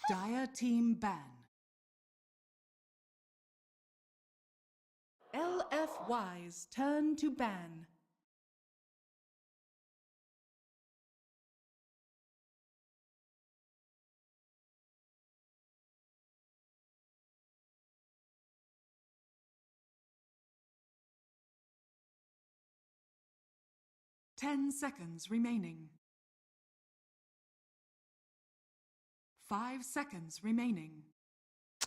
Dire team ban. LFY's turn to ban. Ten seconds remaining. 5 seconds remaining.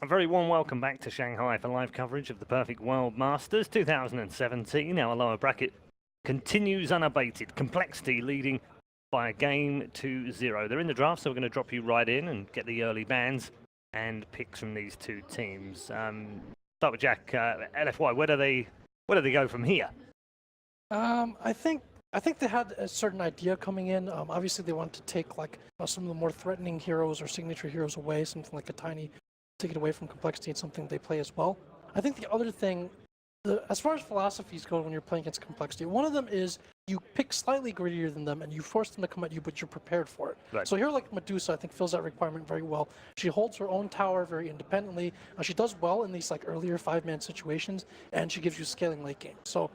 A very warm welcome back to Shanghai for live coverage of the Perfect World Masters 2017. Our lower bracket continues unabated. Complexity leading by a game to 0. They're in the draft, so we're going to drop you right in and get the early bans and picks from these two teams. Start with Jack. LFY, where do they go from here? I think they had a certain idea coming in. Obviously, they wanted to take like some of the more threatening heroes or signature heroes away, something like a tiny, take it away from complexity and something they play as well. I think the other thing, as far as philosophies go when you're playing against complexity, one of them is you pick slightly grittier than them and you force them to come at you, but you're prepared for it. Right. So here, like Medusa, I think fills that requirement very well. She holds her own tower very independently. She does well in these like earlier 5-man situations, and she gives you scaling late game. So,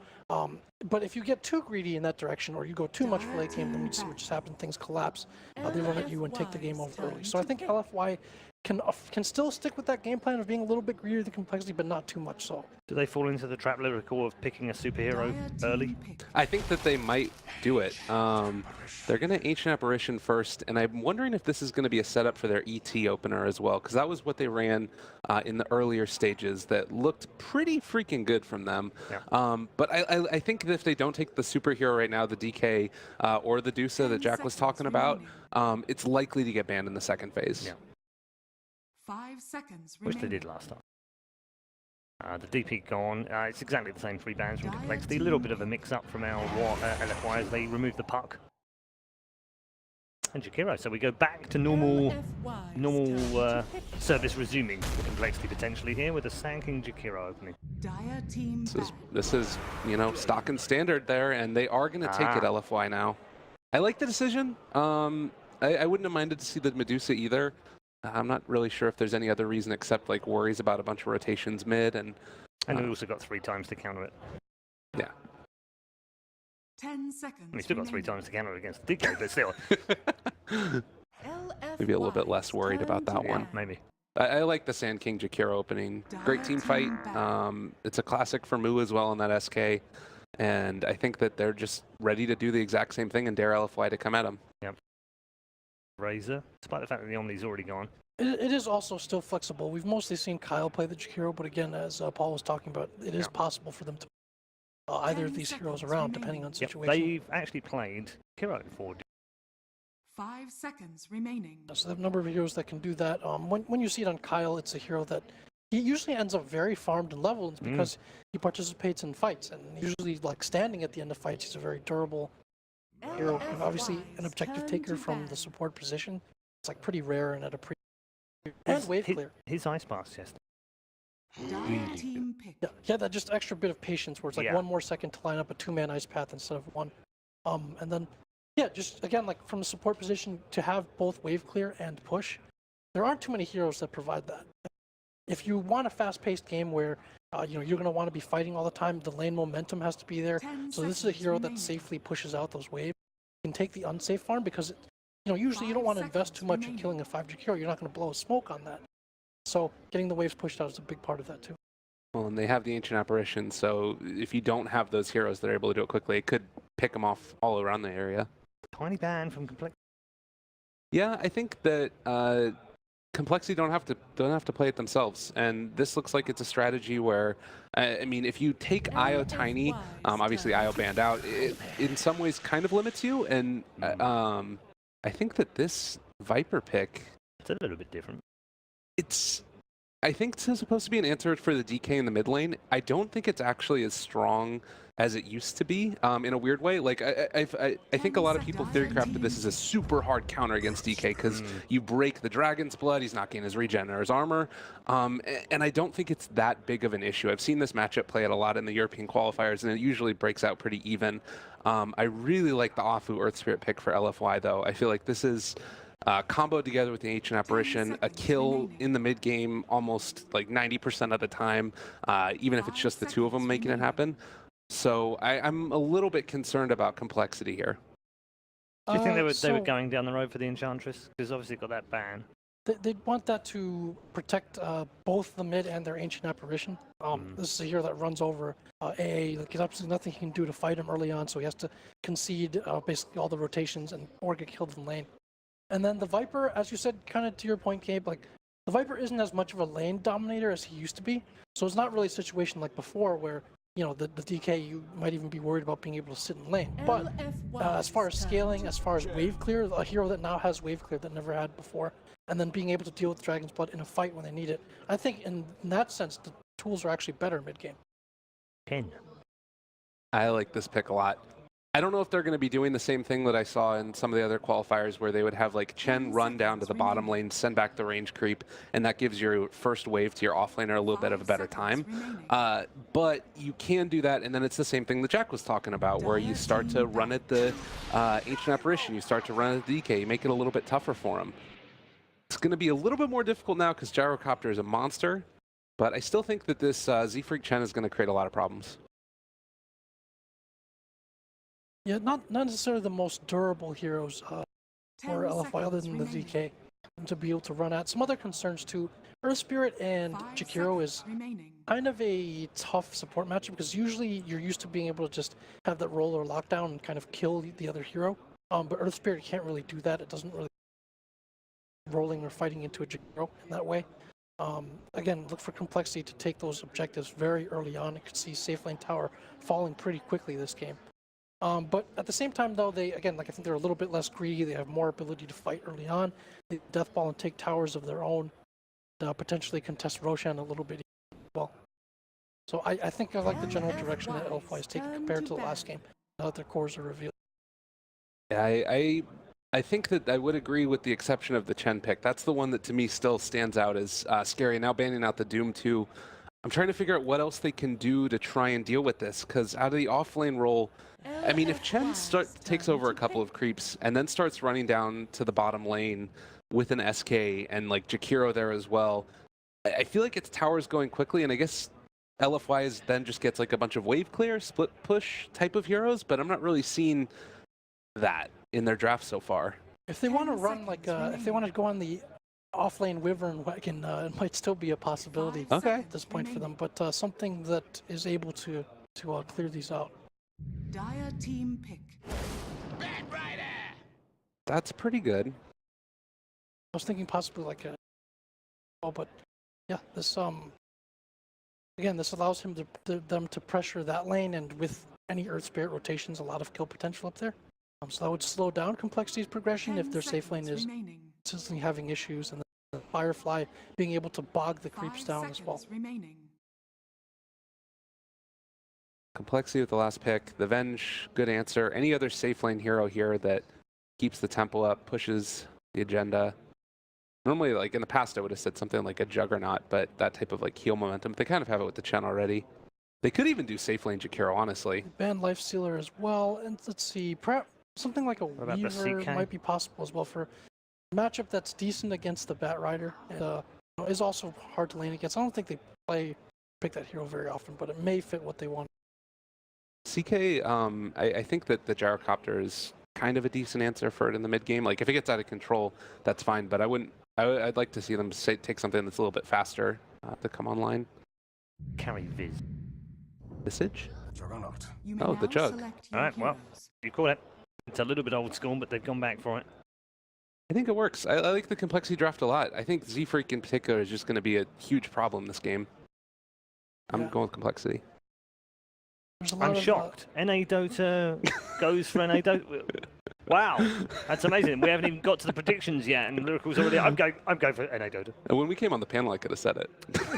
but if you get too greedy in that direction, or you go too much for late game, then we see what just happens. Things collapse. They run at you and take the game over early. So I think LFY can still stick with that game plan of being a little bit greedier than complexity, but not too much so. Do they fall into the trap lyrical of picking a superhero early? I think that they might do it. They're going to Ancient Apparition first, and I'm wondering if this is going to be a setup for their ET opener as well, because that was what they ran in the earlier stages that looked pretty freaking good from them. Yeah. But I think that if they don't take the superhero right now, the DK or the Dusa that Jack was talking about, it's likely to get banned in the second phase. Yeah. 5 seconds Which remaining. they did last time. The DP gone. It's exactly the same 3 bans from complexity. A little bit of a mix-up from our LFY as they remove the puck. And Jakiro. So we go back to normal service resuming for complexity potentially here with a Sand King Jakiro opening. Dire team This is, you know, stock and standard there, and they are going to take it LFY now. I like the decision. I wouldn't have minded to see the Medusa either. I'm not really sure if there's any other reason except like worries about a bunch of rotations mid and we also got 3 times to counter it. Yeah. 10 seconds. We still got 3 times to counter it against DK, but still. Maybe a little bit less worried about that one. Maybe. I like the Sand King Jakiro opening. Great team fight. It's a classic for Mu as well on that SK. And I think that they're just ready to do the exact same thing and dare LFY to come at them. Yep. Razor, despite the fact that the Omni's already gone. It is also still flexible. We've mostly seen coL play the Jakiro, but again, as Paul was talking about, it is possible for them to either of these heroes around, depending on situation. They've actually played Jakiro for 5 seconds remaining. So they have a number of heroes that can do that. When you see it on coL, it's a hero that he usually ends up very farmed and leveled because he participates in fights, and usually like standing at the end of fights, he's a very durable hero. And obviously an objective taker from the support position. It's like pretty rare and at a pretty and wave clear. His ice pass yesterday. Dire team pick. Yeah, that just extra bit of patience where it's like 1 more second to line up a 2-man ice path instead of 1. And then just again like from the support position to have both wave clear and push. There aren't too many heroes that provide that. If you want a fast-paced game where you're going to want to be fighting all the time, the lane momentum has to be there. So this is a hero that safely pushes out those waves. You can take the unsafe farm because usually you don't want to invest too much in killing a 5G hero. You're not going to blow a smoke on that. So getting the waves pushed out is a big part of that too. Well, and they have the Ancient Apparition, so if you don't have those heroes that are able to do it quickly, it could pick them off all around the area. Tiny ban from complexity. Yeah, I think that complexity don't have to play it themselves, and this looks like it's a strategy where, I mean, if you take IO Tiny, obviously IO banned out, it in some ways kind of limits you, and I think that this Viper pick, it's a little bit different. I think it's supposed to be an answer for the DK in the mid lane. I don't think it's actually as strong as it used to be, in a weird way. Like, I think a lot of people theory crafted this as a super hard counter against DK because you break the Dragon's Blood, he's not getting his regen or his armor, and I don't think it's that big of an issue. I've seen this matchup play out a lot in the European qualifiers, and it usually breaks out pretty even. I really like the Afu Earth Spirit pick for LFY, though. I feel like this is comboed together with the Ancient Apparition, a kill in the mid game almost like 90% of the time, even if it's just the two of them making it happen. So I'm a little bit concerned about complexity here. Do you think they were going down the road for the Enchantress? Because obviously got that ban. They'd want that to protect both the mid and their Ancient Apparition. This is a hero that runs over AA. Like, there's absolutely nothing he can do to fight him early on, so he has to concede basically all the rotations or get killed in lane. And then the Viper, as you said, kind of to your point, Gabe, like the Viper isn't as much of a lane dominator as he used to be. So it's not really a situation like before where, you know, the DK, you might even be worried about being able to sit in lane. But as far as scaling, as far as wave clear, a hero that now has wave clear that never had before, and then being able to deal with Dragon's Blood in a fight when they need it, I think in that sense, the tools are actually better mid-game. 10. I like this pick a lot. I don't know if they're going to be doing the same thing that I saw in some of the other qualifiers where they would have like Chen run down to the bottom lane, send back the range creep, and that gives your first wave to your offlaner a little bit of a better time. But you can do that, and then it's the same thing that Jack was talking about, where you start to run at the Ancient Apparition, you start to run at the DK, you make it a little bit tougher for him. It's going to be a little bit more difficult now because Gyrocopter is a monster, but I still think that this Z-Freak Chen is going to create a lot of problems. Yeah, not necessarily the most durable heroes for LFY other than the DK to be able to run at. Some other concerns too. Earth Spirit and Jakiro is kind of a tough support matchup because usually you're used to being able to just have that roll or lockdown and kind of kill the other hero. But Earth Spirit can't really do that. It doesn't really rolling or fighting into a Jakiro in that way. Again, look for complexity to take those objectives very early on. You could see safe lane tower falling pretty quickly this game. But at the same time, though, I think they're a little bit less greedy. They have more ability to fight early on. They death ball and take towers of their own, potentially contest Roshan a little bit as well. So I think I like the general direction that LFY is taking compared to the last game, now that their cores are revealed. Yeah, I think that I would agree with the exception of the Chen pick. That's the one that to me still stands out as scary. Now banning out the Doom too. I'm trying to figure out what else they can do to try and deal with this, because out of the off-lane role, I mean, if Chen takes over a couple of creeps and then starts running down to the bottom lane with an SK and like Jakiro there as well, I feel like it's towers going quickly, and I guess LFY then just gets like a bunch of wave clear, split push type of heroes, but I'm not really seeing that in their draft so far. If they want to run like, if they want to go on the off-lane Wyvern wagon, it might still be a possibility at this point for them, but something that is able to clear these out. Dire team pick. That's pretty good. I was thinking possibly like a, but yeah, this again, this allows him them to pressure that lane, and with any Earth Spirit rotations, a lot of kill potential up there. So that would slow down Complexity's progression if their safe lane is consistently having issues, and the Firefly being able to bog the creeps down as well. Complexity with the last pick. The Venge, good answer. Any other safe lane hero here that keeps the tempo up, pushes the agenda? Normally, like in the past, I would have said something like a Juggernaut, but that type of like heal momentum, they kind of have it with the Chen already. They could even do safe lane Jakiro, honestly. Ban Lifestealer as well, and let's see, perhaps something like a Weaver might be possible as well for a matchup that's decent against the Bat Rider. And, is also hard to lane against. I don't think they pick that hero very often, but it may fit what they want. CK, I think that the Gyrocopter is kind of a decent answer for it in the mid game. Like if it gets out of control, that's fine. But I'd like to see them take something that's a little bit faster to come online. Carry Visage? Juggernaut. Oh, the Jug. All right, well, you call it. It's a little bit old school, but they've gone back for it. I think it works. I like the complexity draft a lot. I think Z-Freak in particular is just going to be a huge problem this game. I'm going with complexity. I'm shocked. NA Dota goes for NA Dota. Wow, that's amazing. We haven't even got to the predictions yet, and Lyrical's already. I'm going for NA Dota. And when we came on the panel, I could have said it.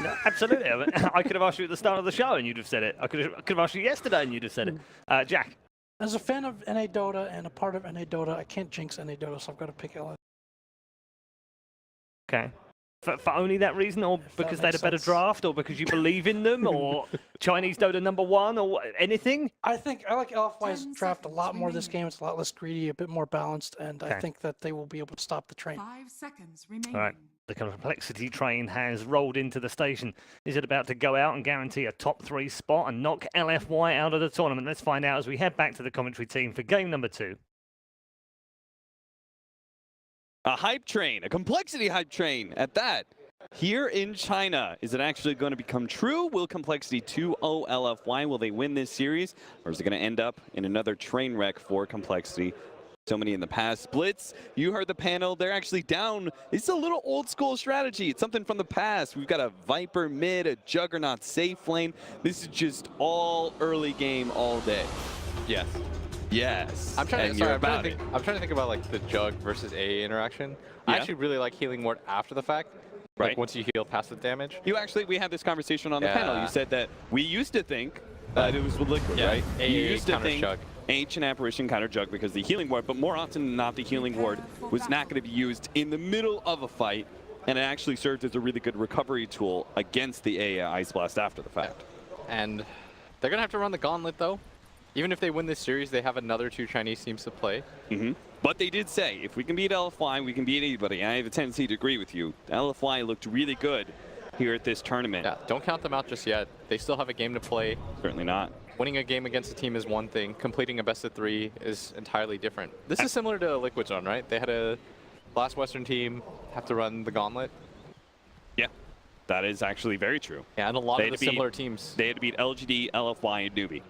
No, absolutely. I could have asked you at the start of the show, and you'd have said it. I could have asked you yesterday, and you'd have said it. Jack. As a fan of NA Dota and a part of NA Dota, I can't jinx NA Dota, so I've got to pick LFY. Okay. For only that reason, or because they had a better draft, or because you believe in them, or Chinese Dota #1, or anything? I like LFY's draft a lot more this game. It's a lot less greedy, a bit more balanced, and I think that they will be able to stop the train. 5 seconds remaining. All right. The complexity train has rolled into the station. Is it about to go out and guarantee a top 3 spot and knock LFY out of the tournament? Let's find out as we head back to the commentary team for game number 2. A hype train, a complexity hype train at that. Here in China, is it actually going to become true? Will Complexity 2-0 LFY? Will they win this series? Or is it going to end up in another train wreck for Complexity? So many in the past splits. You heard the panel. They're actually down. It's a little old school strategy. It's something from the past. We've got a Viper mid, a Juggernaut safe lane. This is just all early game all day. Yes. Yes. I'm trying to think about like the Jug versus AA interaction. Yeah. I actually really like healing ward after the fact. Right. Like once you heal past the damage. We had this conversation on the panel. You said that we used to think that it was with Liquid, right? AA You used to counter think Jug. Ancient Apparition counter Jug because the healing ward, but more often than not, the healing ward was not going to be used in the middle of a fight, and it actually served as a really good recovery tool against the AA Ice Blast after the fact. And they're going to have to run the gauntlet though. Even if they win this series, they have another 2 Chinese teams to play. But they did say, if we can beat LFY, we can beat anybody. I have a tendency to agree with you. LFY looked really good here at this tournament. Yeah, don't count them out just yet. They still have a game to play. Certainly not. Winning a game against a team is one thing. Completing a best of 3 is entirely different. This is similar to Liquid Zone, right? They had a last Western team have to run the gauntlet. Yeah, that is actually very true. Yeah, and a lot of the similar teams. They had to beat LGD, LFY, and Newbie.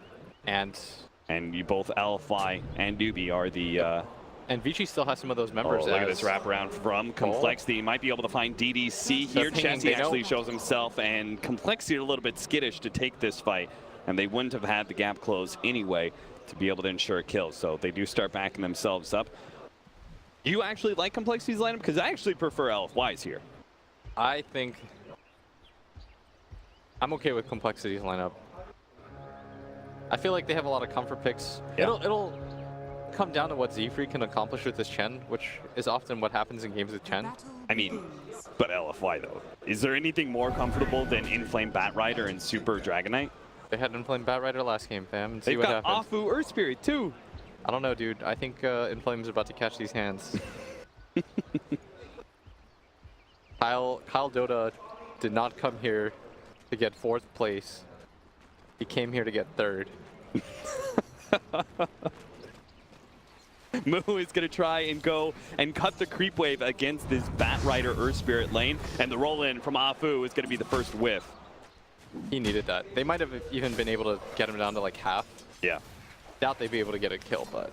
And you both LFY and Newbie are the... And Vici still has some of those members. Look at this wraparound from Complexity. Might be able to find DDC here. Chessie actually shows himself, and Complexity are a little bit skittish to take this fight, and they wouldn't have had the gap close anyway to be able to ensure a kill. So they do start backing themselves up. Do you actually like Complexity's lineup? Because I actually prefer LFY's here. I think I'm okay with Complexity's lineup. I feel like they have a lot of comfort picks. Yeah. It'll come down to what Z-Free can accomplish with this Chen, which is often what happens in games with Chen. I mean, but LFY though. Is there anything more comfortable than Inflame Batrider and Super Dragonite? They had Inflame Batrider last game, fam, and see They've what got happens. Afu Earth Spirit too. I don't know, dude. I think Inflame's about to catch these hands. Kyle Dota did not come here to get 4th place. He came here to get 3rd. Moo is going to try and go and cut the creep wave against this Batrider Earth Spirit lane, and the roll in from Afu is going to be the first whiff. He needed that. They might have even been able to get him down to like half. Yeah. Doubt they'd be able to get a kill, but...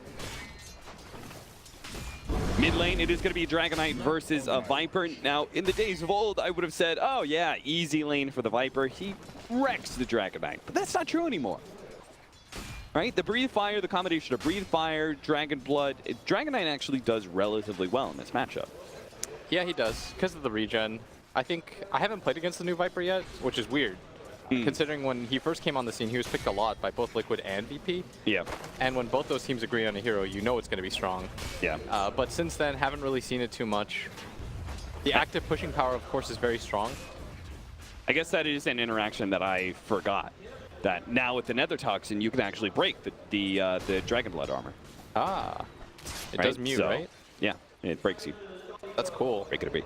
Mid lane, it is going to be Dragonite versus a Viper. Now, in the days of old, I would have said, oh yeah, easy lane for the Viper. He wrecks the Dragonite, but that's not true anymore. Right? The Breathe Fire, the combination of Breathe Fire, Dragon Blood, Dragonite actually does relatively well in this matchup. Yeah, he does, because of the regen. I haven't played against the new Viper yet, which is weird. Considering when he first came on the scene, he was picked a lot by both Liquid and VP. Yeah. And when both those teams agree on a hero, you know it's going to be strong. Yeah. But since then, haven't really seen it too much. The active pushing power, of course, is very strong. I guess that is an interaction that I forgot. That now with the Nether Toxin, you can actually break the Dragon Blood armor. Ah. It does mute, right? Yeah, it breaks you. That's cool. Break it a beat.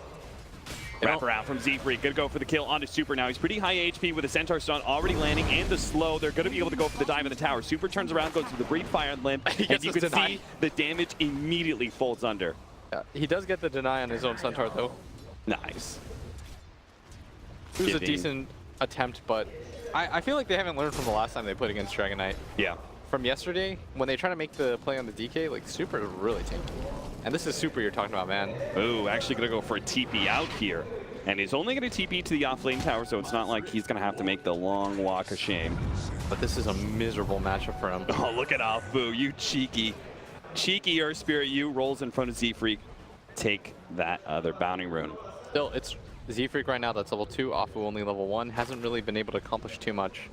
Wrap around from Z-Free. Gonna go for the kill onto Super now. He's pretty high HP with the Centaur stun already landing and the slow. They're gonna be able to go for the dive in the tower. Super turns around, goes to the Breathe Fire and Limp, and you can see the damage immediately folds under. Yeah, he does get the deny on his own Centaur though. Nice. It was a decent attempt, but I feel like they haven't learned from the last time they played against Dragonite. Yeah. From yesterday, when they try to make the play on the DK, like Super is really tanky. And this is Super you're talking about, man. Ooh, actually gonna go for a TP out here. And he's only gonna TP to the off-lane tower, so it's not like he's gonna have to make the long walk of shame. But this is a miserable matchup for him. Oh, look at Afu, you cheeky Earth Spirit, you rolls in front of Z-Freak. Take that other Bounding Rune. Still, it's Z-Freak right now, that's level 2, Afu only level 1, hasn't really been able to accomplish too much.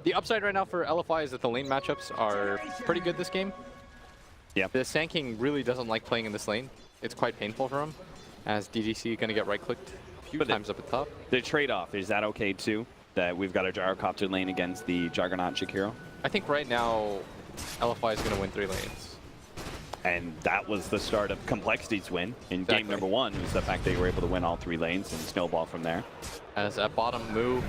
The upside right now for LFY is that the lane matchups are pretty good this game. Yeah. The Sand King really doesn't like playing in this lane. It's quite painful for him, as DDC gonna get right-clicked few times up at top. The trade-off, is that okay too? That we've got a gyrocopter lane against the Juggernaut Jakiro? I think right now, LFY is going to win 3 lanes. And that was the start of Complexity's win in game number 1, was the fact they were able to win all 3 lanes and snowball from there. As at bottom, Moo,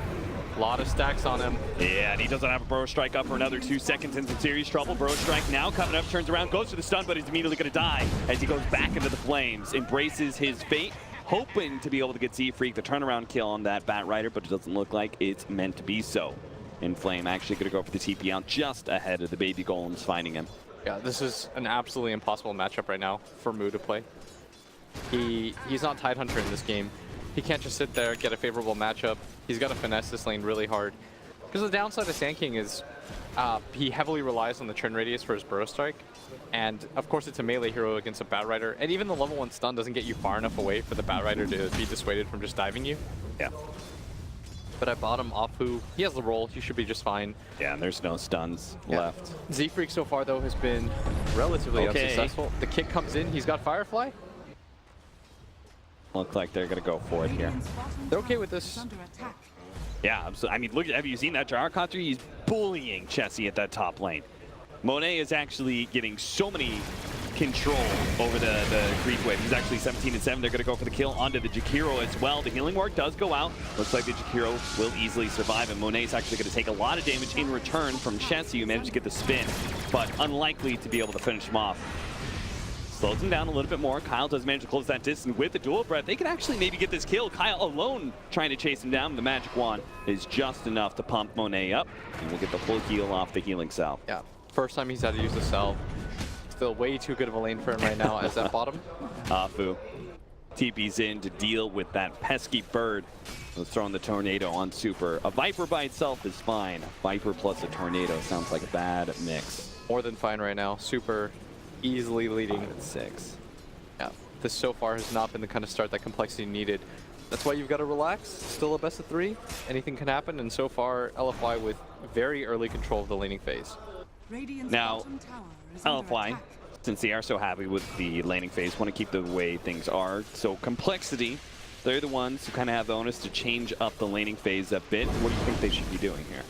a lot of stacks on him. Yeah, and he doesn't have a Burrow Strike up for another 2 seconds in some serious trouble. Burrow Strike now coming up, turns around, goes for the stun, but he's immediately going to die as he goes back into the flames, embraces his fate, hoping to be able to get Z-Freak the turnaround kill on that Bat Rider, but it doesn't look like it's meant to be so. Inflame actually going to go for the TP out just ahead of the baby golems finding him. Yeah, this is an absolutely impossible matchup right now for Moo to play. He's not Tidehunter in this game. He can't just sit there, get a favorable matchup. He's got to finesse this lane really hard. Because the downside of Sand King is he heavily relies on the turn radius for his Burrow Strike. And of course it's a melee hero against a Bat Rider. And even the level 1 stun doesn't get you far enough away for the Bat Rider to be dissuaded from just diving you. Yeah. But at bottom, Afu, he has the roll. He should be just fine. Yeah, and there's no stuns left. Z-Freak so far, though, has been relatively unsuccessful. The kick comes in. He's got Firefly. Look like they're going to go for it here. They're okay with this. Under attack. Yeah, absolutely. I mean, look, have you seen that gyrocopter? He's bullying Chessie at that top lane. Monet is actually getting so many control over the creep wave. He's actually 17-7. They're going to go for the kill onto the Jakiro as well. The healing ward does go out. Looks like the Jakiro will easily survive, and Monet's actually going to take a lot of damage in return from Chessie, who managed to get the spin, but unlikely to be able to finish him off. Slows him down a little bit more. Kyle does manage to close that distance with the dual breath. They can actually maybe get this kill. Kyle alone trying to chase him down. The magic wand is just enough to pump Monet up, and we'll get the full heal off the healing cell. Yeah, first time he's had to use the cell. Still way too good of a lane for him right now as that bottom. Afu TP's in to deal with that pesky bird. Let's throw in the tornado on Super. A Viper by itself is fine. A Viper plus a tornado sounds like a bad mix. More than fine right now. Super easily leading at 6. Yeah, this so far has not been the kind of start that Complexity needed. That's why you've got to relax. Still a best of 3. Anything can happen, and so far LFY with very early control of the laning phase. Now, LFY, since they are so happy with the laning phase, want to keep the way things are. So Complexity, they're the ones who kind of have the onus to change up the laning phase a bit. What do you think they should be doing here?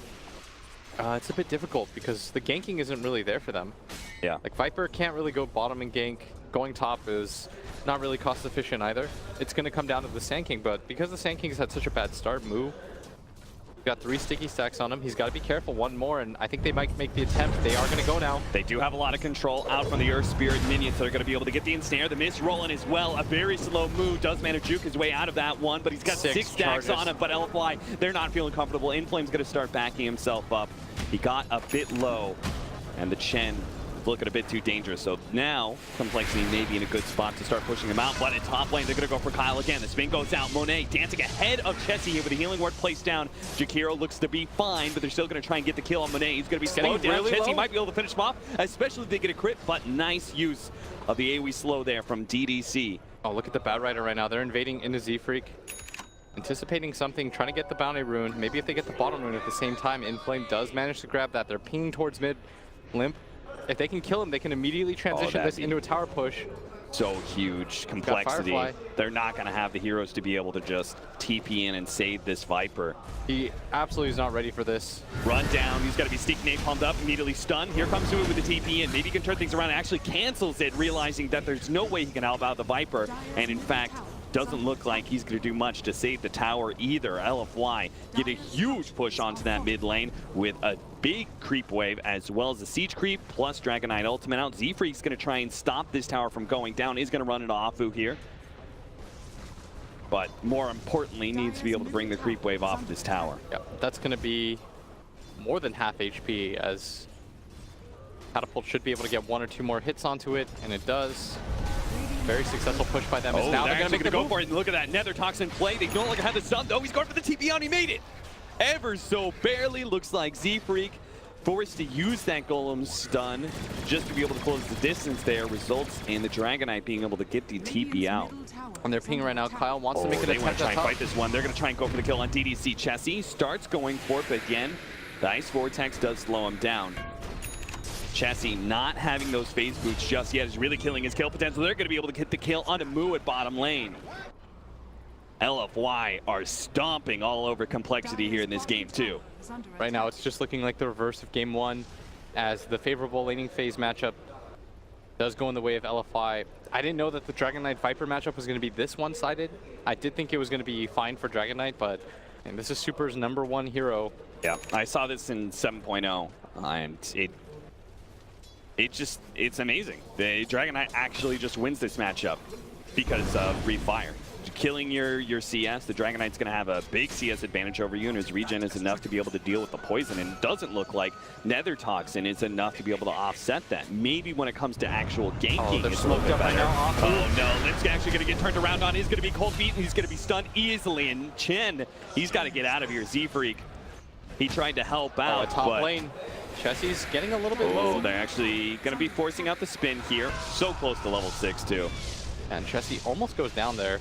It's a bit difficult because the ganking isn't really there for them. Yeah. Like Viper can't really go bottom and gank. Going top is not really cost efficient either. It's going to come down to the Sand King, but because the Sand King's had such a bad start, Moo got 3 sticky stacks on him. He's got to be careful. 1 more, and I think they might make the attempt. They are going to go now. They do have a lot of control out from the Earth Spirit minions that are going to be able to get the ensnare. The miss rolling as well. A very slow Moo does manage to juke his way out of that one, but he's got 6 stacks on him. But LFY, they're not feeling comfortable. Inflame's going to start backing himself up. He got a bit low, and the Chen looking a bit too dangerous. So now Complexity may be in a good spot to start pushing him out, but at top lane they're going to go for Kyle again. The spin goes out. Monet dancing ahead of Chessie here with the healing ward placed down. Jakiro looks to be fine, but they're still going to try and get the kill on Monet. He's going to be slowed down. Chessie might be able to finish him off, especially if they get a crit, but nice use of the AoE slow there from DDC. Oh, look at the Bat Rider right now. They're invading into Z-Freak. Anticipating something, trying to get the bounty rune. Maybe if they get the bottom rune at the same time, Inflame does manage to grab that. They're pinging towards mid. Limp. If they can kill him, they can immediately transition this into a tower push. So huge. Complexity. They're not going to have the heroes to be able to just TP in and save this Viper. He absolutely is not ready for this. Run down. He's got to be sneaking pumped up, immediately stunned. Here comes Sue with the TP in. Maybe he can turn things around and actually cancels it, realizing that there's no way he can help out the Viper. And in fact, doesn't look like he's going to do much to save the tower either. LFY get a huge push onto that mid lane with a big creep wave as well as the siege creep plus Dragon Knight ultimate out. Z-Freak's going to try and stop this tower from going down. He's going to run into Afu here. But more importantly, needs to be able to bring the creep wave off of this tower. Yep, that's going to be more than half HP as Catapult should be able to get 1 or 2 more hits onto it, and it does. Very successful push by them. Now they're going to go for it. Look at that Nether Toxin play. They no longer have the stun, though. He's going for the TP on. He made it. Ever so barely. Looks like Z-Freak forced to use that Golem stun just to be able to close the distance there. Results in the Dragon Knight being able to get the TP out. And they're pinging right now. Kyle wants to make an attempt. They want to try and fight this one. They're going to try and go for the kill on DDC. Chessie starts going for it, but again, the Ice Vortex does slow him down. Chessie not having those phase boots just yet is really killing his kill potential. They're going to be able to get the kill onto Moo at bottom lane. LFY are stomping all over Complexity here in this game too. Right now, it's just looking like the reverse of game 1, as the favorable laning phase matchup does go in the way of LFY. I didn't know that the Dragon Knight Viper matchup was going to be this one-sided. I did think it was going to be fine for Dragon Knight, but this is Super's #1 hero. Yeah, I saw this in 7.0, and it's amazing. The Dragon Knight actually just wins this matchup because of Refire. Killing your CS, the Dragon Knight's going to have a big CS advantage over you, and his regen is enough to be able to deal with the poison, and it doesn't look like Nether Toxin is enough to be able to offset that. Maybe when it comes to actual ganking, it's a little bit better. Oh no, Limp's actually going to get turned around on. He's going to be cold beat, and he's going to be stunned easily, and Chen, he's got to get out of here. Z-Freak, he tried to help out, top lane. Chessie's getting a little bit low. They're actually going to be forcing out the spin here. So close to level 6 too. And Chessie almost goes down there.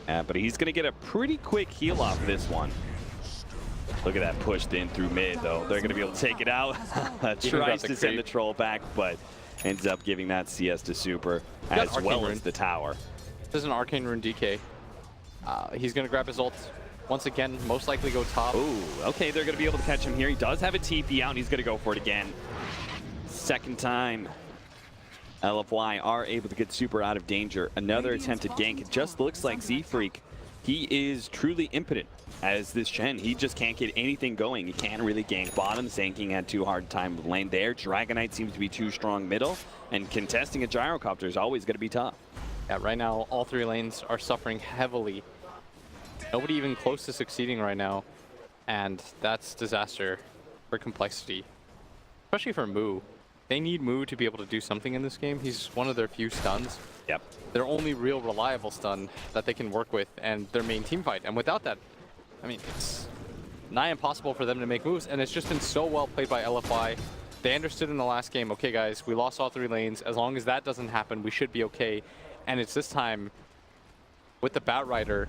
But he's going to get a pretty quick heal off this one. Look at that pushed in through mid, though. They're going to be able to take it out. Tries to send the troll back, but ends up giving that CS to Super, as well as the tower. This is an Arcane Rune DK. He's going to grab his ult. Once again, most likely go top. Ooh, okay, they're going to be able to catch him here. He does have a TP out, and he's going to go for it again. Second time. LFY are able to get Super out of danger. Another attempted gank. It just looks like Z-Freak, he is truly impotent as this Chen. He just can't get anything going. He can't really gank bottom. Zanking had too hard time with lane there. Dragon Knight seems to be too strong middle, and contesting a gyrocopter is always going to be tough. Yeah, right now, all 3 lanes are suffering heavily. Nobody even close to succeeding right now, and that's disaster for Complexity, especially for Moo. They need Moo to be able to do something in this game. He's one of their few stuns. Yep. Their only real reliable stun that they can work with, and their main team fight. And without that, I mean, it's nigh impossible for them to make moves, and it's just been so well played by LFY. They understood in the last game, okay guys, we lost all 3 lanes. As long as that doesn't happen, we should be okay. And it's this time, with the Batrider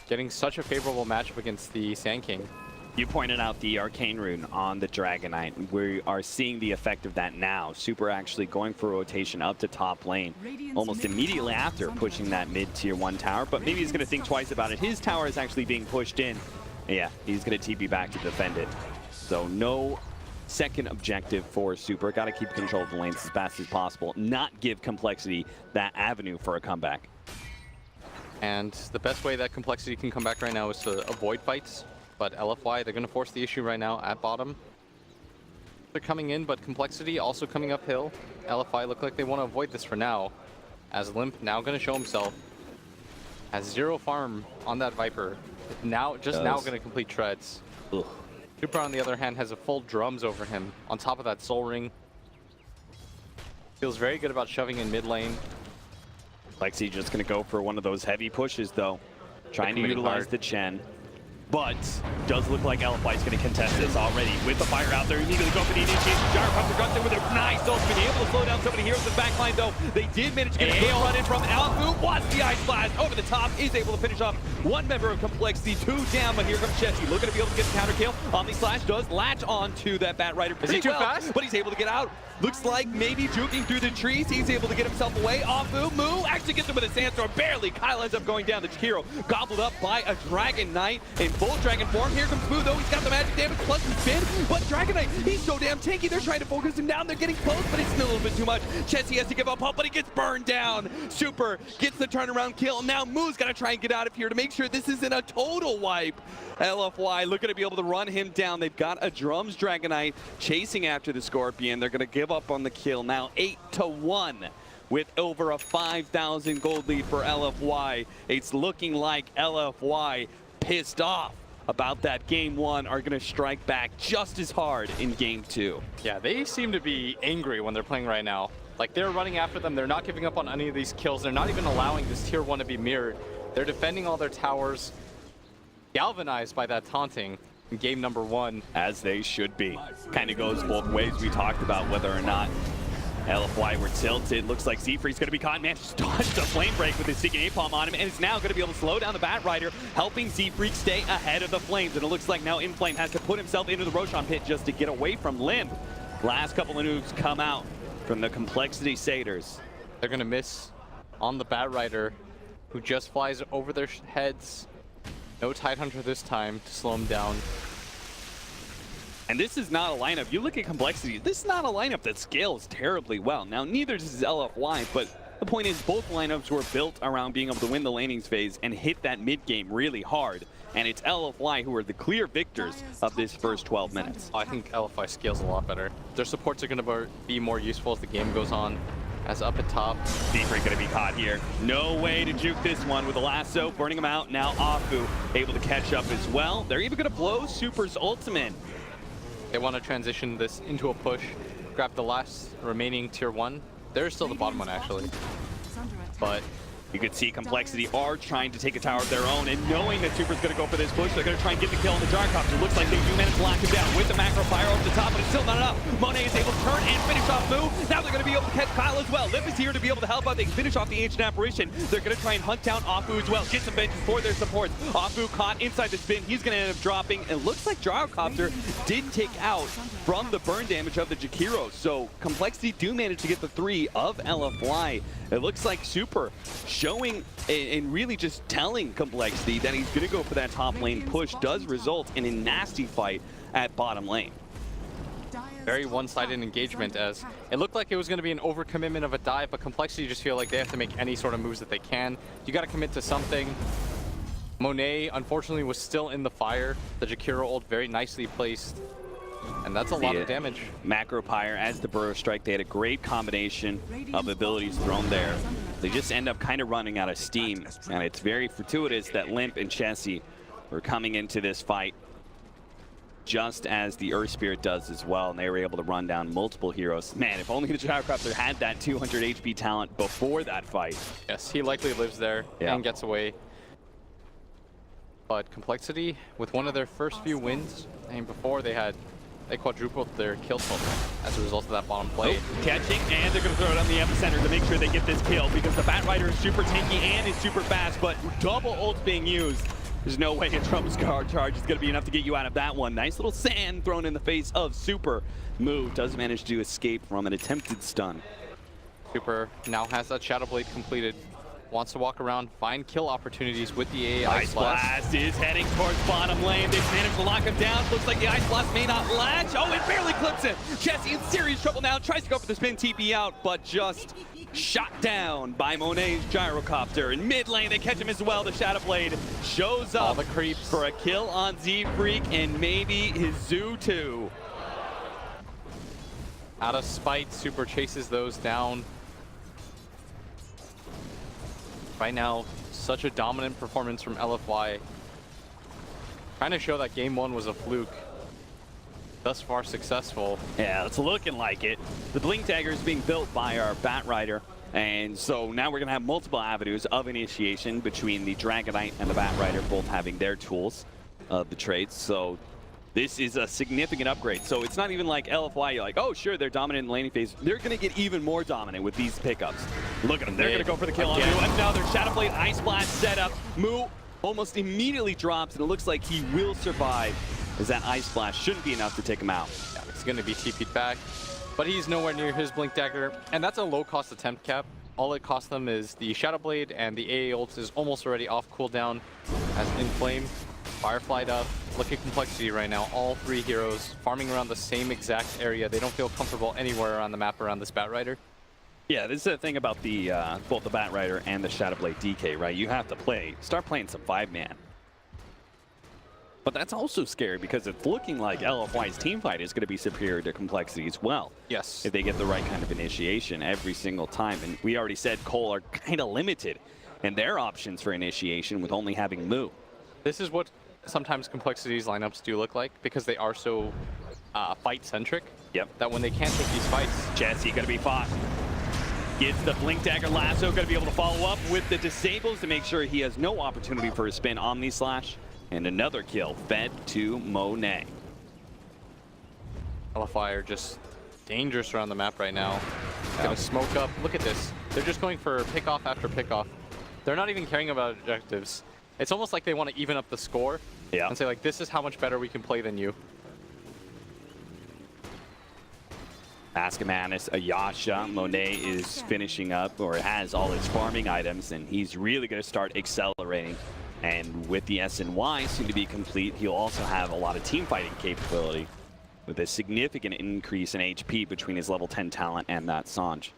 getting such a favorable matchup against the Sand King. You pointed out the Arcane Rune on the Dragon Knight. We are seeing the effect of that now. Super actually going for a rotation up to top lane almost immediately after pushing that mid-tier 1 tower, but maybe he's going to think twice about it. His tower is actually being pushed in. Yeah, he's going to TP back to defend it. So no second objective for Super. Got to keep control of the lanes as fast as possible, not give Complexity that avenue for a comeback. And the best way that Complexity can come back right now is to avoid fights. But LFY, they're going to force the issue right now at bottom. They're coming in, but Complexity also coming uphill. LFY look like they want to avoid this for now, as Limp now going to show himself. Has 0 farm on that Viper. Now, now going to complete treads. Ugh. Super, on the other hand, has a full drums over him. On top of that Soul Ring. Feels very good about shoving in mid lane. Lexi just going to go for one of those heavy pushes, though. Trying to utilize the Chen. But does look like LFY is going to contest this already. With the fire out there, immediately go for the initiation. Gyrocopter guns in with a nice ult. Been able to slow down so many heroes in the back line, though. They did manage to get a good run in from Alfu. Watch the Ice Blast over the top. Is able to finish off 1 member of Complexity. 2 down, but here comes Chessie. Looking to be able to get the counter kill. Omni Slash does latch on to that Batrider pretty too well, fast? but he's able to get out. Looks like maybe juking through the trees. He's able to get himself away. Alfu, Moo actually gets him with a sandstorm. Barely. Kyle ends up going down. The hero gobbled up by a Dragon Knight in full dragon form. Here comes Moo, though. He's got the magic damage plus the spin. But Dragon Knight, he's so damn tanky. They're trying to focus him down. They're getting close, but it's still a little bit too much. Chessie has to give up hope, but he gets burned down. Super gets the turnaround kill. Now Moo's got to try and get out of here to make sure this isn't a total wipe. LFY looking to be able to run him down. They've got a Drums Dragon Knight chasing after the Scorpion. They're going to give up on the kill now, 8-1. With over a 5,000 gold lead for LFY. It's looking like LFY, pissed off about that game 1, are going to strike back just as hard in game 2. Yeah, they seem to be angry when they're playing right now. Like, they're running after them. They're not giving up on any of these kills. They're not even allowing this tier 1 to be mirrored. They're defending all their towers, galvanized by that taunting in game number 1. As they should be. Kind of goes both ways. We talked about whether or not LFY were tilted. Looks like Z-Freak's going to be caught. Man, just dodged a flame break with his Seeking Napalm on him, and is now going to be able to slow down the Batrider, helping Z-Freak stay ahead of the flames. And it looks like now Inflame has to put himself into the Roshan pit just to get away from Limp. Last couple of moves come out from the Complexity Satyrs. They're going to miss on the Batrider. who just flies over their heads. No Tidehunter this time to slow him down. And this is not a lineup. You look at complexity. This is not a lineup that scales terribly well. Now, neither does LFY, but the point is both lineups were built around being able to win the lanings phase and hit that mid game really hard. And it's LFY who are the clear victors of this first 12 minutes. I think LFY scales a lot better. Their supports are going to be more useful as the game goes on. As up at top. Deepfreak gonna be caught here. No way to juke this one with a lasso, burning him out. Now Afu able to catch up as well. They're even gonna blow Super's ultimate. They want to transition this into a push, grab the last remaining tier 1. They're still the bottom one actually. But you could see Complexity are trying to take a tower of their own, and knowing that Super's going to go for this push, they're going to try and get the kill on the Gyrocopter. Looks like they do manage to lock him down with the macro fire over the top, but it's still not enough. Monet is able to turn and finish off Moo. Now they're going to be able to catch coL as well. Lip is here to be able to help out. They can finish off the Ancient Apparition. They're going to try and hunt down Afu as well. Get some vengeance for their supports. Afu caught inside the spin. He's going to end up dropping. It looks like Gyrocopter did take out from the burn damage of the Jakiro. So Complexity do manage to get the 3 of LFY. It looks like Super showing and really just telling Complexity that he's going to go for that top lane push does result in a nasty fight at bottom lane. Very one-sided engagement, as it looked like it was going to be an overcommitment of a dive, but Complexity just feel like they have to make any sort of moves that they can. You got to commit to something. Monet, unfortunately, was still in the fire. The Jakiro ult very nicely placed. And that's a lot of damage. Macro Pyre as the Burrow Strike. They had a great combination of abilities thrown there. They just end up kind of running out of steam. And it's very fortuitous that Limp and Chessie were coming into this fight just as the Earth Spirit does as well. And they were able to run down multiple heroes. Man, if only the Gyrocopter had that 200 HP talent before that fight. Yes, he likely lives there and gets away. But Complexity, with one of their first few wins, and before they quadrupled their kill total as a result of that bottom play. Catching, and they're going to throw it on the epicenter to make sure they get this kill, because the Batrider is super tanky and is super fast, but double ults being used. There's no way a Trump's card charge is going to be enough to get you out of that one. Nice little sand thrown in the face of Super. Moo does manage to escape from an attempted stun. Super now has that Shadow Blade completed. Wants to walk around, find kill opportunities with the AI Ice Blast is heading towards bottom lane. They've managed to lock him down. Looks like the Ice Blast may not latch. Oh, it barely clips him. Chessie in serious trouble now. Tries to go for the spin TP out, but just shot down by Monet's Gyrocopter. In mid lane, they catch him as well. The Shadow Blade shows up the creeps for a kill on Z-Freak and maybe his Zoo too. Out of spite, Super chases those down. Right now, such a dominant performance from LFY. Trying to show that game 1 was a fluke. Thus far successful. Yeah, it's looking like it. The Blink Dagger is being built by our Batrider. And so now we're going to have multiple avenues of initiation between the Dragonite and the Batrider, both having their tools of the trades. So this is a significant upgrade. So it's not even like LFY, you're like, oh, sure, they're dominant in the laning phase. They're going to get even more dominant with these pickups. Look at them. They're going to go for the kill on Moo. Another Shadow Blade Ice Blast setup. Moo almost immediately drops, and it looks like he will survive, as that Ice Blast shouldn't be enough to take him out. Yeah, it's going to be TP'd back, but he's nowhere near his Blink Dagger, and that's a low-cost attempt cap. All it costs them is the Shadow Blade, and the AA ult is almost already off cooldown as Inflame. Fireflied up. Look at Complexity right now. All 3 heroes farming around the same exact area. They don't feel comfortable anywhere around the map around this Batrider. Yeah, this is the thing about the both the Batrider and the Shadow Blade DK, right? You have to start playing some 5-man. But that's also scary because it's looking like LFY's teamfight is going to be superior to Complexity as well. Yes. If they get the right kind of initiation every single time. And we already said coL are kind of limited in their options for initiation with only having Moo. This is what sometimes Complexity's lineups do look like, because they are so fight-centric. Yep. That when they can't take these fights, Chessie going to be fought. Gets the Blink Dagger lasso, going to be able to follow up with the disables to make sure he has no opportunity for a spin Omni Slash. And another kill fed to Monet. LFY are just dangerous around the map right now. Gonna smoke up. Look at this. They're just going for pick-off after pick-off. They're not even caring about objectives. It's almost like they want to even up the score and say, like, this is how much better we can play than you. Askamanis, Ayasha, Monet is finishing up, or has all his farming items, and he's really going to start accelerating. And with the SNY soon to be complete, he'll also have a lot of team fighting capability with a significant increase in HP between his level 10 talent and that Sanj.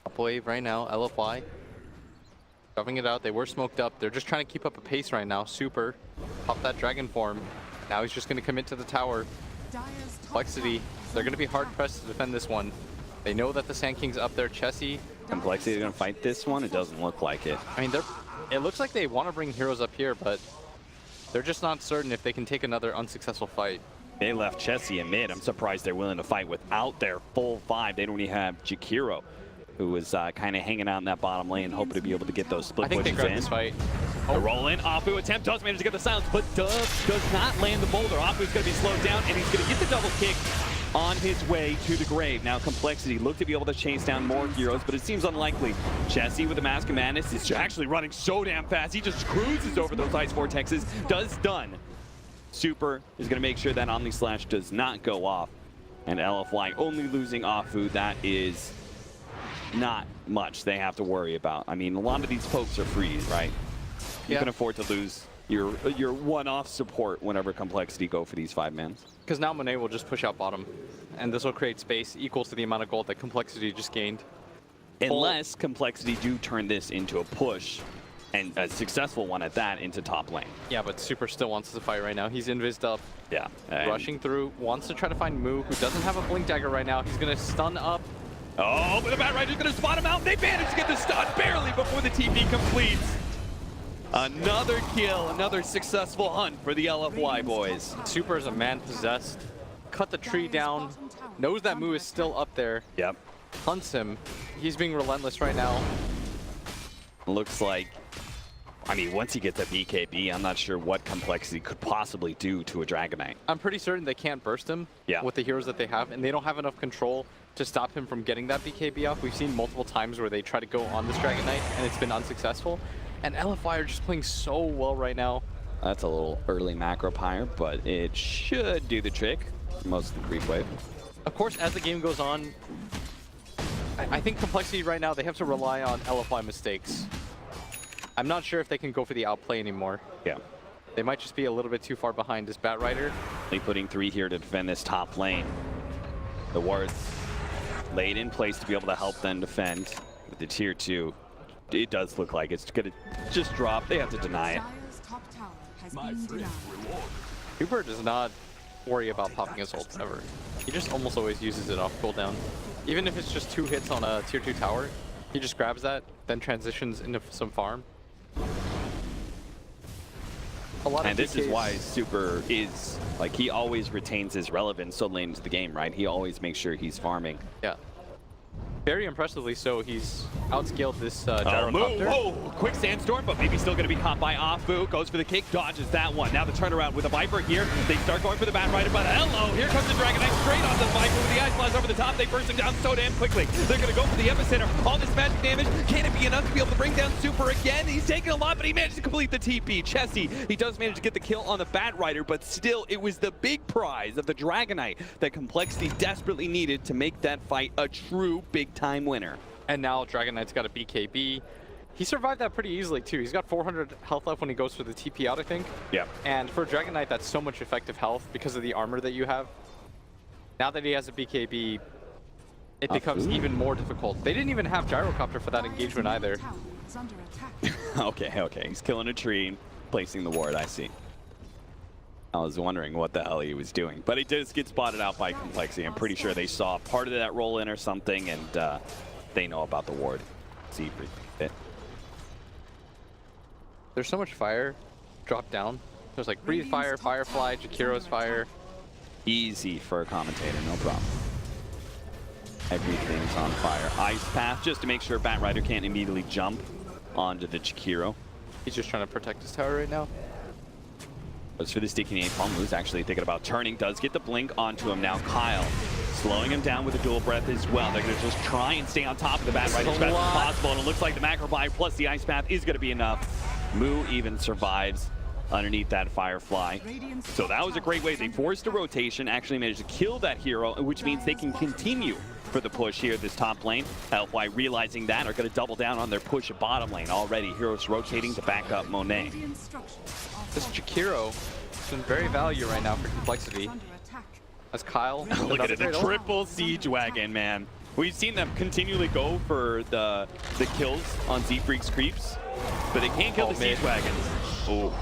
Top wave right now, LFY. Shoving it out, they were smoked up. They're just trying to keep up a pace right now. Super, pop that dragon form. Now he's just going to commit to the tower. Complexity, they're going to be hard pressed to defend this one. They know that the Sand King's up there. Chessie. Complexity is going to fight this one? It doesn't look like it. I mean, it looks like they want to bring heroes up here, but they're just not certain if they can take another unsuccessful fight. They left Chessie in mid. I'm surprised they're willing to fight without their full 5. They don't even have Jakiro, who was kind of hanging out in that bottom lane, hoping to be able to get those split pushes in. I think they grabbed this fight. The roll in, Afu attempt does manage to get the silence, but does not land the boulder. Afu's going to be slowed down, and he's going to get the double kick on his way to the grave. Now Complexity look to be able to chase down more heroes, but it seems unlikely. Chessie with the Mask of Madness is actually running so damn fast. He just cruises over those ice vortexes, does stun. Super is going to make sure that Omni Slash does not go off. And LFY only losing Afu, that is not much they have to worry about. I mean, a lot of these folks are freeze, right? You can afford to lose your one-off support whenever Complexity go for these 5-man. Because now Monet will just push out bottom, and this will create space equals to the amount of gold that Complexity just gained. Unless Complexity do turn this into a push, and a successful one at that, into top lane. Yeah, but Super still wants to fight right now. He's invised up. Yeah. Rushing through, wants to try to find Moo, who doesn't have a Blink Dagger right now. He's going to stun up. Oh, but the Bat Rider's going to spot him out. They managed to get the stun barely before the TP completes. Another kill, another successful hunt for the LFY boys. Super is a man possessed. Cut the tree down. Knows that Moo is still up there. Yep. Hunts him. He's being relentless right now. Looks like, I mean, once he gets a BKB, I'm not sure what Complexity could possibly do to a Dragon Knight. I'm pretty certain they can't burst him with the heroes that they have, and they don't have enough control to stop him from getting that BKB off. We've seen multiple times where they try to go on this Dragon Knight, and it's been unsuccessful. And LFY are just playing so well right now. That's a little early macro pyre, but it should do the trick. Most of the creep wave. Of course, as the game goes on, I think Complexity right now, they have to rely on LFY mistakes. I'm not sure if they can go for the outplay anymore. Yeah. They might just be a little bit too far behind this Bat Rider. They putting 3 here to defend this top lane. The wards laid in place to be able to help them defend with the tier 2. It does look like it's going to just drop. They have to deny it. Super does not worry about popping his ult ever. He just almost always uses it off cooldown. Even if it's just 2 hits on a tier 2 tower, he just grabs that, then transitions into some farm. And this is why Super is, like, he always retains his relevance so late into the game, right? He always makes sure he's farming. Yeah. Very impressively so, he's outscaled this gyrocopter. Whoa, quick sandstorm, but maybe still going to be caught by Afu. Goes for the kick, dodges that one. Now the turnaround with a Viper here. They start going for the Bat Rider, but hello, here comes the Dragon Knight straight onto the Viper with the Ice Blast over the top. They burst him down so damn quickly. They're going to go for the epicenter. All this magic damage, can it be enough to be able to bring down Super again? He's taking a lot, but he managed to complete the TP. Chessie, he does manage to get the kill on the Bat Rider, but still, it was the big prize of the Dragon Knight that Complexity desperately needed to make that fight a true big-time winner. And now Dragon Knight's got a BKB. He survived that pretty easily too. He's got 400 health left when he goes for the TP out, I think. Yeah. And for Dragon Knight, that's so much effective health because of the armor that you have. Now that he has a BKB, it becomes even more difficult. They didn't even have Gyrocopter for that engagement either. Okay. He's killing a tree, placing the ward, I see. I was wondering what the hell he was doing. But he does get spotted out by Complexity. I'm pretty sure they saw part of that roll in or something, and they know about the ward. See if it. There's so much fire drop down. There's like Breathe Fire, Firefly, Jakiro's Fire. Easy for a commentator, no problem. Everything's on fire. Ice Path, just to make sure Bat Rider can't immediately jump onto the Jakiro. He's just trying to protect his tower right now. As for the sticky napalm, Moo's actually thinking about turning. Does get the blink onto him now. coL slowing him down with a dual breath as well. They're going to just try and stay on top of the Bat Rider as best as possible. And it looks like the macro buy plus the Ice Path is going to be enough. Moo even survives underneath that Firefly. So that was a great way. They forced a rotation, actually managed to kill that hero, which means they can continue for the push here this top lane. LFY realizing that are going to double down on their push at bottom lane already. Heroes rotating to back up Monet. This Jakiro is in very value right now for complexity. As coL. Look at it, the triple siege wagon, man. We've seen them continually go for the kills on Z-Freak's creeps, but they can't kill the siege wagons. Oh.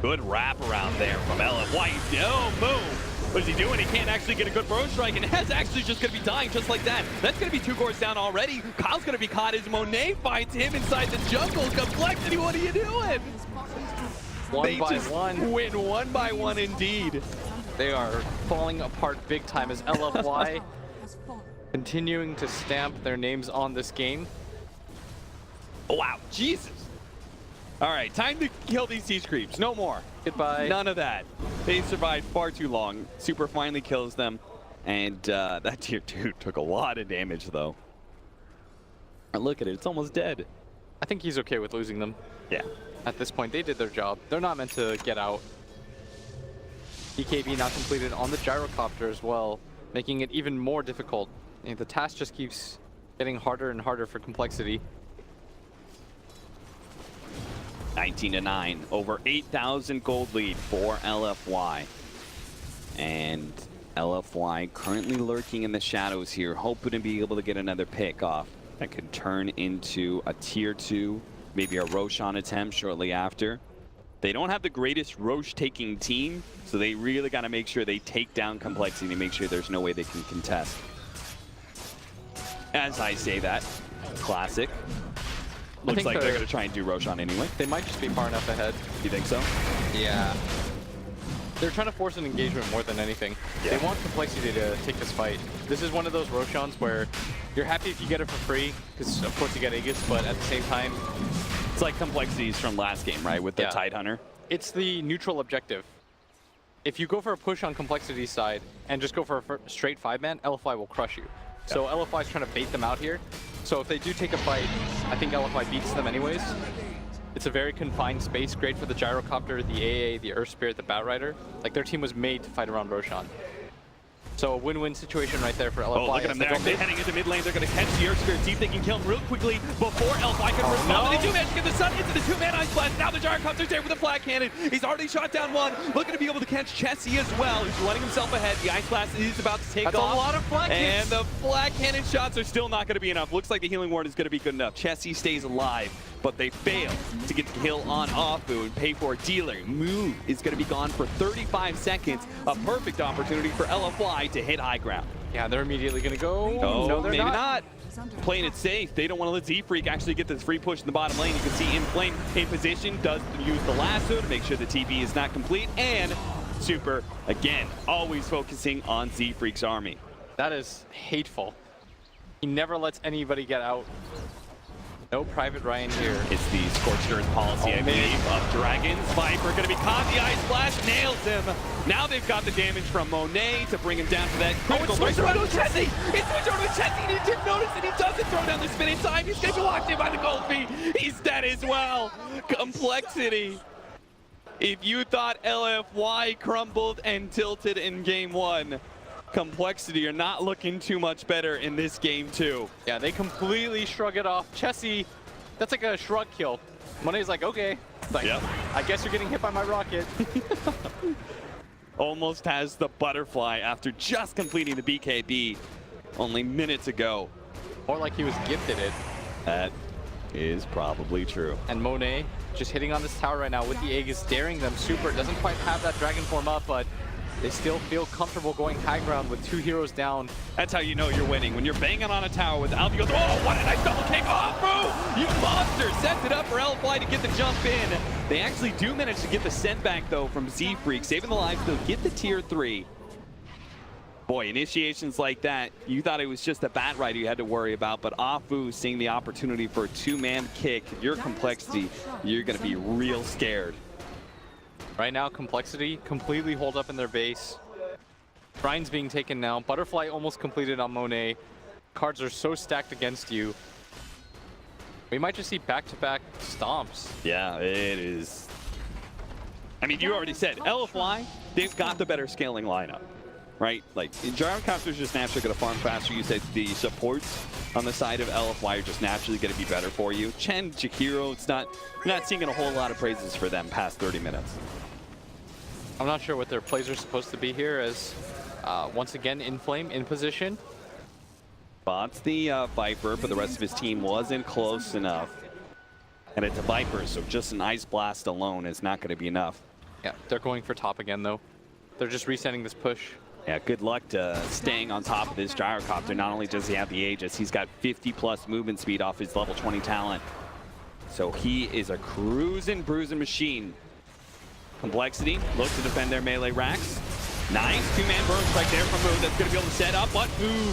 Good wraparound there from LFY. Oh, move. What is he doing? He can't actually get a good bro strike, and has actually just going to be dying just like that. That's going to be 2 cores down already. coL's going to be caught as Monet finds him inside the jungle. Complexity, what are you doing? One by one. Win 1 by 1 indeed. They are falling apart big time as LFY continuing to stamp their names on this game. Oh, wow, Jesus. All right, time to kill these siege creeps. No more. Goodbye. None of that. They survived far too long. Super finally kills them. And that tier 2 took a lot of damage, though. And look at it. It's almost dead. I think he's okay with losing them. Yeah. At this point, they did their job. They're not meant to get out. BKB now completed on the gyrocopter as well, making it even more difficult. And the task just keeps getting harder and harder for complexity. 19-9, over 8,000 gold lead for LFY. And LFY currently lurking in the shadows here, hoping to be able to get another pick off that could turn into a tier 2, maybe a Roshan attempt shortly after. They don't have the greatest Roche-taking team, so they really got to make sure they take down complexity to make sure there's no way they can contest. As I say that, classic. Looks like they're going to try and do Roshan anyway. They might just be far enough ahead. You think so? Yeah. They're trying to force an engagement more than anything. Yeah. They want complexity to take this fight. This is one of those Roshans where you're happy if you get it for free, because of course you get Aegis, but at the same time, it's like complexities from last game, right? With the Tidehunter. It's the neutral objective. If you go for a push on complexity's side and just go for a straight 5-man, LFY will crush you. So LFY is trying to bait them out here. So if they do take a fight, I think LFY beats them anyways. It's a very confined space, great for the gyrocopter, the AA, the Earth Spirit, the Batrider. Like their team was made to fight around Roshan. So a win-win situation right there for LFY. Oh, look at them there. They're heading into mid lane. They're going to catch the Earth Spirit. See if they can kill him real quickly before LFY can respond. They do manage to get the sun into the 2-man ice blast. Now the gyrocopter's there with a flat cannon. He's already shot down one. Looking to be able to catch Chessie as well. He's running himself ahead. The ice blast is about to take off. That's a lot of flat hits. And the flat cannon shots are still not going to be enough. Looks like the healing ward is going to be good enough. Chessie stays alive, but they fail to get the kill on Afu and pay for a dealer. Move is going to be gone for 35 seconds. A perfect opportunity for LFY to hit high ground. Yeah, they're immediately going to go. Oh, no, they're maybe not. Playing it safe. They don't want to let Z-Freak actually get this free push in the bottom lane. You can see Inflame in position, does use the lasso to make sure the TP is not complete. And Super, again, always focusing on Z-Freak's army. That is hateful. He never lets anybody get out. No Private Ryan here. It's the Scorched Earth policy, I believe, of Dragons. Viper going to be caught. The Ice Blast nails him. Now they've got the damage from Monet to bring him down to that critical. It's switched over to Chessie. It's switched over to Chessie. He didn't notice it. He doesn't throw down the spin in time. He's going to be locked in by the gold feet. He's dead as well. Complexity. If you thought LFY crumbled and tilted in game 1, Complexity are not looking too much better in this game too. Yeah, they completely shrug it off. Chessie, that's like a shrug kill. Monet's like, okay. Like, I guess you're getting hit by my rocket. Almost has the butterfly after just completing the BKB only minutes ago. Or like he was gifted it. That is probably true. And Monet just hitting on this tower right now with the Aegis, daring them. Super doesn't quite have that dragon form up, but they still feel comfortable going high ground with 2 heroes down. That's how you know you're winning. When you're banging on a tower with Alfie goes, oh, what a nice double kick off, bro! You monster! Sets it up for LFY to get the jump in. They actually do manage to get the send back, though, from Z-Freak, saving the lives. They'll get the tier 3. Boy, initiations like that, you thought it was just a Batrider you had to worry about, but Afu seeing the opportunity for a 2-man kick, your Complexity, you're going to be real scared. Right now, Complexity completely holed up in their base. Brine's being taken now. Butterfly almost completed on Monet. Cards are so stacked against you. We might just see back-to-back stomps. Yeah, it is I mean, you already said, LFY, they've got the better scaling lineup, right? Like, Gyrocopter's just naturally going to farm faster. You said the supports on the side of LFY are just naturally going to be better for you. Chen, Jakiro, you're not seeing a whole lot of praises for them past 30 minutes. I'm not sure what their plays are supposed to be here as, once again, Inflame in position. Vods the Viper, but the rest of his team wasn't close enough. And it's a Viper, so just an Ice Blast alone is not going to be enough. Yeah, they're going for top again, though. They're just resetting this push. Yeah, good luck to staying on top of this Gyrocopter. Not only does he have the Aegis, he's got 50+ movement speed off his level 20 talent. So he is a cruising, bruising machine. Complexity, look to defend their melee racks. Nice two-man burn strike there from Moon that's going to be able to set up, but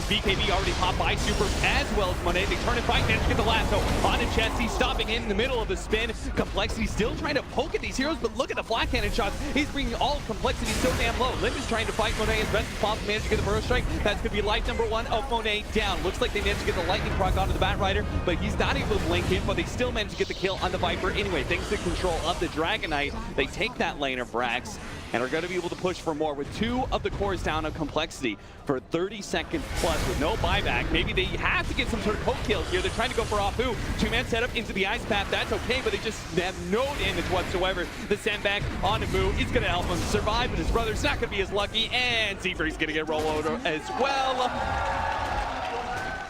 BKB already popped by Super as well as Monet. They turn and fight, manage to get the lasso on a chest. He's stopping him in the middle of the spin. Complexity still trying to poke at these heroes, but look at the flat cannon shots. He's bringing all of Complexity so damn low. Lim is trying to fight Monet as best as possible, manage to get the burst strike. That's going to be life number 1 of Monet down. Looks like they managed to get the lightning proc onto the Bat Rider, but he's not able to blink him, but they still managed to get the kill on the Viper. Anyway, thanks to control of the Dragonite, they take that lane of Brax and are going to be able to push for more with 2 of the cores down of Complexity for 30 seconds plus with no buyback. Maybe they have to get some sort of poke kill here. They're trying to go for Apu. Two-man setup into the ice path. That's okay, but they just have no damage whatsoever. The sandbag on Amu is going to help him survive, but his brother's not going to be as lucky, and Zephr's going to get roll over as well.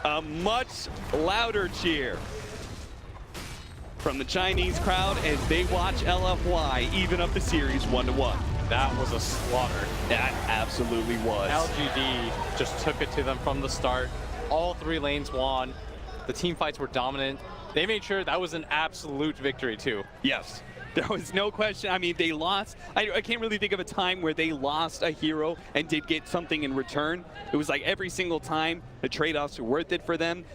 A much louder cheer from the Chinese crowd as they watch LFY even up the series 1-1. That was a slaughter. That absolutely was. LGD just took it to them from the start. All 3 lanes won. The team fights were dominant. They made sure that was an absolute victory too. Yes. There was no question. I mean, they lost. I can't really think of a time where they lost a hero and did get something in return. It was like every single time the trade-offs were worth it for them.